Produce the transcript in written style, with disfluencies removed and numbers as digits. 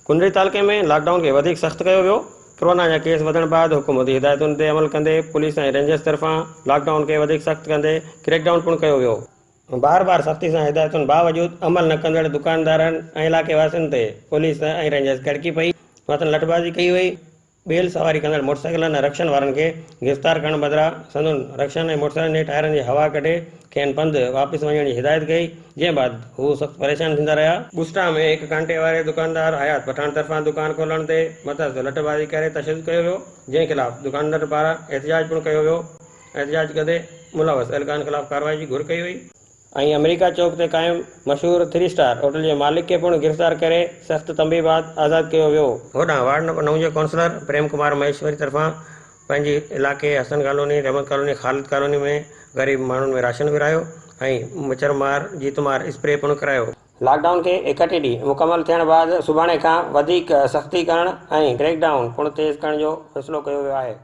कुंडरी तालुके में लॉकडाउन के वधिक सख्त कयो वियो। कोरोना जा केस वधण बाद हुकूमती हिदायतुनि ते अमल कंदे पुलिस ऐं रेंजर्स तरफ़ां लॉकडाउन के वधिक सख्त कंदे क्रैकडाउन पिणु कयो वियो। बार बार सख़्ती सां हिदायतुनि बावजूद अमल न कंदड़ दुकानदारनि ऐं इलाइक़े वासियुनि ते पुलिस ऐं रेंजर्स कड़की पई, मथां लठबाज़ी कई वई। बेल सवारी कंदड़ मोटरसाइकिलनि ऐं रक्षनि वारनि खे गिरफ़्तार करण बदिरां संदुनि रक्षनि ऐं मोटरसाइकिलनि जे टायरनि जी हवा कढे खेनि पंधि वापसि वञण जी हिदायत कई, जंहिं बाद हू सख़्तु परेशान थींदा रहिया। बुस्टा में हिकु कांटे वारे दुकानदार हयात पठान तरफ़ां दुकान खोलण ते मथां लठबाज़ी करे तशदुद कयो वियो, जंहिं ख़िलाफ़ दुकानदार पारां एहतिजाज पिणु कयो वियो। एहतिजाज कंदे मुलविस एहलकारनि ख़िलाफ़ कार्रवाई जी घुर कई वई ऐं अमेरिका चौक ते क़ाइम मशहूर 3 स्टार होटल जे मालिक खे पिणु गिरफ़्तार करे सख़्त तंबीबाद आज़ाद कयो वियो। होॾां वार्ड नंबर 9 जे काउंसलर प्रेम कुमार महेश्वरी तरफ़ां पंहिंजे इलाइक़े हसन कॉलोनी, रहमत कॉलोनी, ख़ालिद कॉलोनी में ग़रीब माण्हुनि में राशन विरायो ऐं मच्छरमार जीतमार स्प्रे पिणु करायो। लॉकडाउन के 31 ॾींहं मुकमल थियण बाद सुभाणे खां वधीक सख़्ती करण ऐं क्रैकडाउन पिणु तेज़ करण जो फ़ैसिलो कयो वियो आहे।